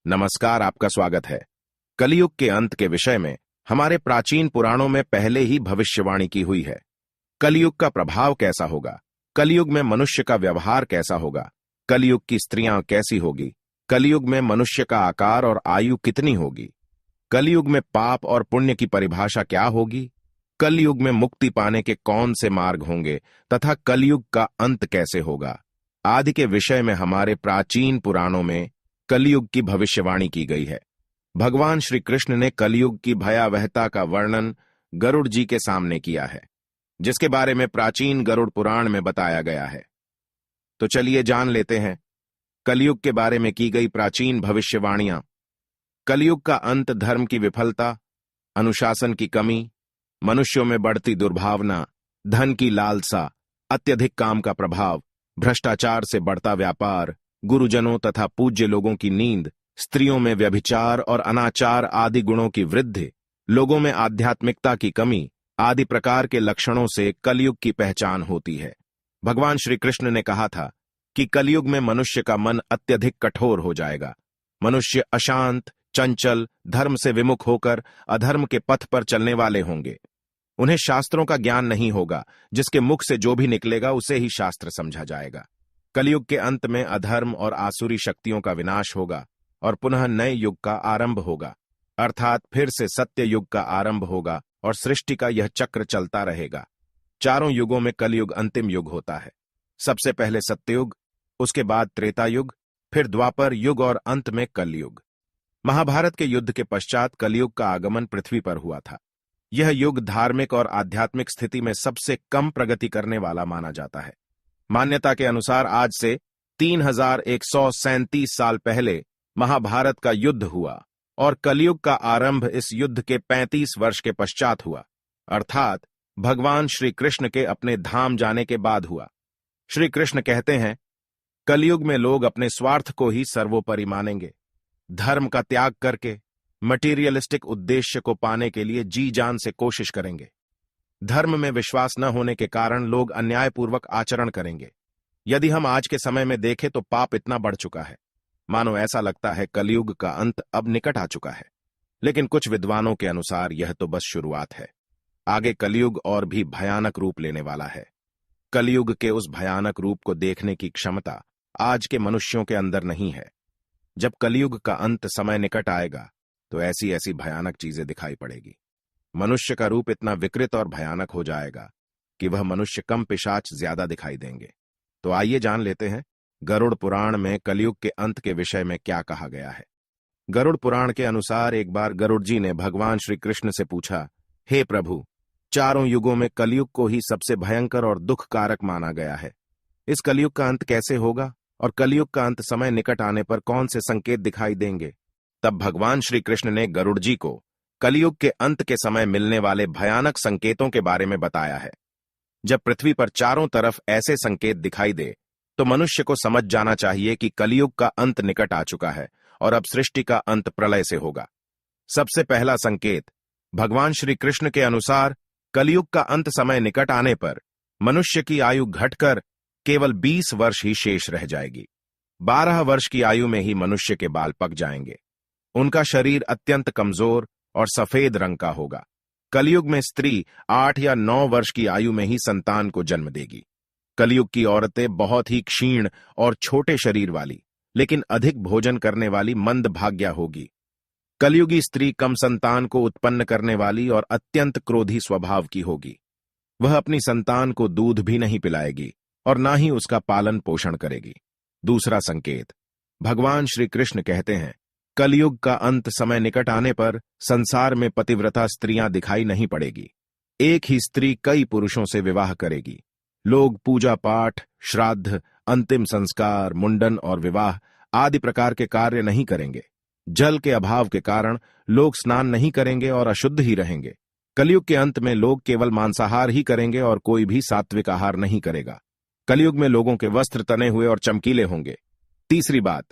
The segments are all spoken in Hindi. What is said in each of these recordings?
नमस्कार, आपका स्वागत है। कलयुग के अंत के विषय में हमारे प्राचीन पुराणों में पहले ही भविष्यवाणी की हुई है। कलयुग का प्रभाव कैसा होगा, कलयुग में मनुष्य का व्यवहार कैसा होगा, कलयुग की स्त्रियां कैसी होगी, कलयुग में मनुष्य का आकार और आयु कितनी होगी, कलयुग में पाप और पुण्य की परिभाषा क्या होगी, कलयुग में मुक्ति पाने के कौन से मार्ग होंगे तथा कलयुग का अंत कैसे होगा आदि के विषय में हमारे प्राचीन पुराणों में कलयुग की भविष्यवाणी की गई है। भगवान श्री कृष्ण ने कलयुग की भयावहता का वर्णन गरुड़ जी के सामने किया है, जिसके बारे में प्राचीन गरुड़ पुराण में बताया गया है। तो चलिए जान लेते हैं कलयुग के बारे में की गई प्राचीन भविष्यवाणियां। कलयुग का अंत धर्म की विफलता, अनुशासन की कमी, मनुष्यों में बढ़ती दुर्भावना, धन की लालसा, अत्यधिक काम का प्रभाव, भ्रष्टाचार से बढ़ता व्यापार, गुरुजनों तथा पूज्य लोगों की नींद, स्त्रियों में व्यभिचार और अनाचार आदि गुणों की वृद्धि, लोगों में आध्यात्मिकता की कमी आदि प्रकार के लक्षणों से कलयुग की पहचान होती है। भगवान श्री कृष्ण ने कहा था कि कलयुग में मनुष्य का मन अत्यधिक कठोर हो जाएगा। मनुष्य अशांत, चंचल, धर्म से विमुख होकर अधर्म के पथ पर चलने वाले होंगे। उन्हें शास्त्रों का ज्ञान नहीं होगा, जिसके मुख से जो भी निकलेगा उसे ही शास्त्र समझा जाएगा। कलयुग के अंत में अधर्म और आसुरी शक्तियों का विनाश होगा और पुनः नए युग का आरंभ होगा, अर्थात फिर से सत्य युग का आरंभ होगा और सृष्टि का यह चक्र चलता रहेगा। चारों युगों में कलयुग अंतिम युग होता है। सबसे पहले सत्ययुग, उसके बाद त्रेता युग, फिर द्वापर युग और अंत में कलयुग। महाभारत के युद्ध के पश्चात कलयुग का आगमन पृथ्वी पर हुआ था। यह युग धार्मिक और आध्यात्मिक स्थिति में सबसे कम प्रगति करने वाला माना जाता है। मान्यता के अनुसार आज से 3137 साल पहले महाभारत का युद्ध हुआ और कलयुग का आरंभ इस युद्ध के 35 वर्ष के पश्चात हुआ, अर्थात भगवान श्री कृष्ण के अपने धाम जाने के बाद हुआ। श्री कृष्ण कहते हैं, कलयुग में लोग अपने स्वार्थ को ही सर्वोपरि मानेंगे। धर्म का त्याग करके मटीरियलिस्टिक उद्देश्य को पाने के लिए जी जान से कोशिश करेंगे। धर्म में विश्वास न होने के कारण लोग अन्यायपूर्वक आचरण करेंगे। यदि हम आज के समय में देखें तो पाप इतना बढ़ चुका है, मानो ऐसा लगता है कलयुग का अंत अब निकट आ चुका है। लेकिन कुछ विद्वानों के अनुसार यह तो बस शुरुआत है। आगे कलयुग और भी भयानक रूप लेने वाला है। कलयुग के उस भयानक रूप को देखने की क्षमता आज के मनुष्यों के अंदर नहीं है। जब कलयुग का अंत समय निकट आएगा तो ऐसी ऐसी भयानक चीजें दिखाई पड़ेगी। मनुष्य का रूप इतना विकृत और भयानक हो जाएगा कि वह मनुष्य कम पिशाच ज्यादा दिखाई देंगे। तो आइए जान लेते हैं गरुड़ पुराण में कलयुग के अंत के विषय में क्या कहा गया है। गरुड़ पुराण के अनुसार एक बार गरुड़ जी ने भगवान श्री कृष्ण से पूछा, हे प्रभु, चारों युगों में कलयुग को ही सबसे भयंकर और दुख कारक माना गया है। इस कलयुग का अंत कैसे होगा और कलयुग का अंत समय निकट आने पर कौन से संकेत दिखाई देंगे? तब भगवान श्री कृष्ण ने गरुड़ जी को कलयुग के अंत के समय मिलने वाले भयानक संकेतों के बारे में बताया है। जब पृथ्वी पर चारों तरफ ऐसे संकेत दिखाई दे तो मनुष्य को समझ जाना चाहिए कि कलयुग का अंत निकट आ चुका है और अब सृष्टि का अंत प्रलय से होगा। सबसे पहला संकेत, भगवान श्री कृष्ण के अनुसार कलयुग का अंत समय निकट आने पर मनुष्य की आयु घटकर केवल 20 वर्ष ही शेष रह जाएगी। 12 वर्ष की आयु में ही मनुष्य के बाल पक जाएंगे। उनका शरीर अत्यंत कमजोर और सफेद रंग का होगा। कलयुग में स्त्री 8 या 9 वर्ष की आयु में ही संतान को जन्म देगी। कलयुग की औरतें बहुत ही क्षीण और छोटे शरीर वाली, लेकिन अधिक भोजन करने वाली मंदभाग्या होगी। कलयुगी स्त्री कम संतान को उत्पन्न करने वाली और अत्यंत क्रोधी स्वभाव की होगी। वह अपनी संतान को दूध भी नहीं पिलाएगी और ना ही उसका पालन पोषण करेगी। दूसरा संकेत, भगवान श्री कृष्ण कहते हैं, कलयुग का अंत समय निकट आने पर संसार में पतिव्रता स्त्रियां दिखाई नहीं पड़ेगी। एक ही स्त्री कई पुरुषों से विवाह करेगी। लोग पूजा पाठ, श्राद्ध, अंतिम संस्कार, मुंडन और विवाह आदि प्रकार के कार्य नहीं करेंगे। जल के अभाव के कारण लोग स्नान नहीं करेंगे और अशुद्ध ही रहेंगे। कलयुग के अंत में लोग केवल मांसाहार ही करेंगे और कोई भी सात्विक आहार नहीं करेगा। कलयुग में लोगों के वस्त्र तने हुए और चमकीले होंगे। तीसरी बात,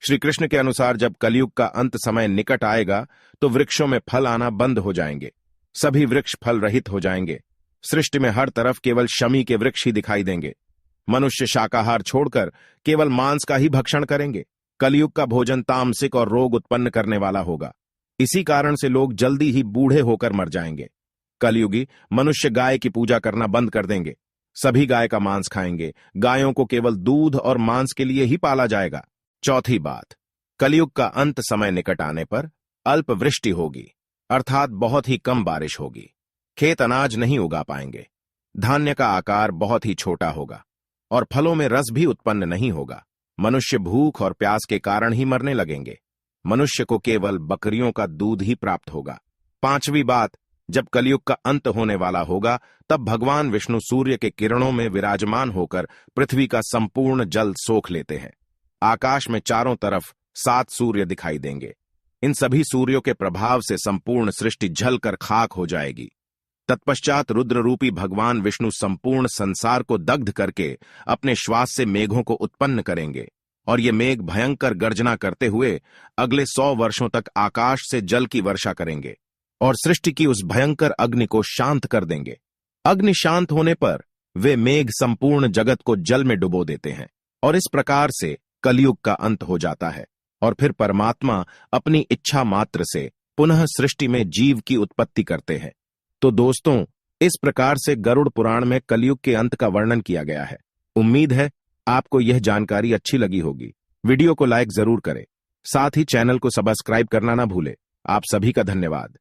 श्री कृष्ण के अनुसार जब कलयुग का अंत समय निकट आएगा तो वृक्षों में फल आना बंद हो जाएंगे। सभी वृक्ष फल रहित हो जाएंगे। सृष्टि में हर तरफ केवल शमी के वृक्ष ही दिखाई देंगे। मनुष्य शाकाहार छोड़कर केवल मांस का ही भक्षण करेंगे। कलयुग का भोजन तामसिक और रोग उत्पन्न करने वाला होगा। इसी कारण से लोग जल्दी ही बूढ़े होकर मर जाएंगे। कलयुगी मनुष्य गाय की पूजा करना बंद कर देंगे। सभी गाय का मांस खाएंगे। गायों को केवल दूध और मांस के लिए ही पाला जाएगा। चौथी बात, कलयुग का अंत समय निकट आने पर अल्प वृष्टि होगी, अर्थात बहुत ही कम बारिश होगी। खेत अनाज नहीं उगा पाएंगे। धान्य का आकार बहुत ही छोटा होगा और फलों में रस भी उत्पन्न नहीं होगा। मनुष्य भूख और प्यास के कारण ही मरने लगेंगे। मनुष्य को केवल बकरियों का दूध ही प्राप्त होगा। पांचवी बात, जब कलयुग का अंत होने वाला होगा तब भगवान विष्णु सूर्य के किरणों में विराजमान होकर पृथ्वी का संपूर्ण जल सोख लेते हैं। आकाश में चारों तरफ 7 सूर्य दिखाई देंगे। इन सभी सूर्यों के प्रभाव से संपूर्ण सृष्टि जलकर खाक हो जाएगी। तत्पश्चात रुद्र रूपी भगवान विष्णु संपूर्ण संसार को दग्ध करके अपने श्वास से मेघों को उत्पन्न करेंगे और ये मेघ भयंकर गर्जना करते हुए अगले 100 वर्षों तक आकाश से जल की वर्षा करेंगे और सृष्टि की उस भयंकर अग्नि को शांत कर देंगे। अग्नि शांत होने पर वे मेघ संपूर्ण जगत को जल में डुबो देते हैं और इस प्रकार से कलयुग का अंत हो जाता है और फिर परमात्मा अपनी इच्छा मात्र से पुनः सृष्टि में जीव की उत्पत्ति करते हैं। तो दोस्तों, इस प्रकार से गरुड़ पुराण में कलयुग के अंत का वर्णन किया गया है। उम्मीद है आपको यह जानकारी अच्छी लगी होगी। वीडियो को लाइक जरूर करें, साथ ही चैनल को सब्सक्राइब करना ना भूलें। आप सभी का धन्यवाद।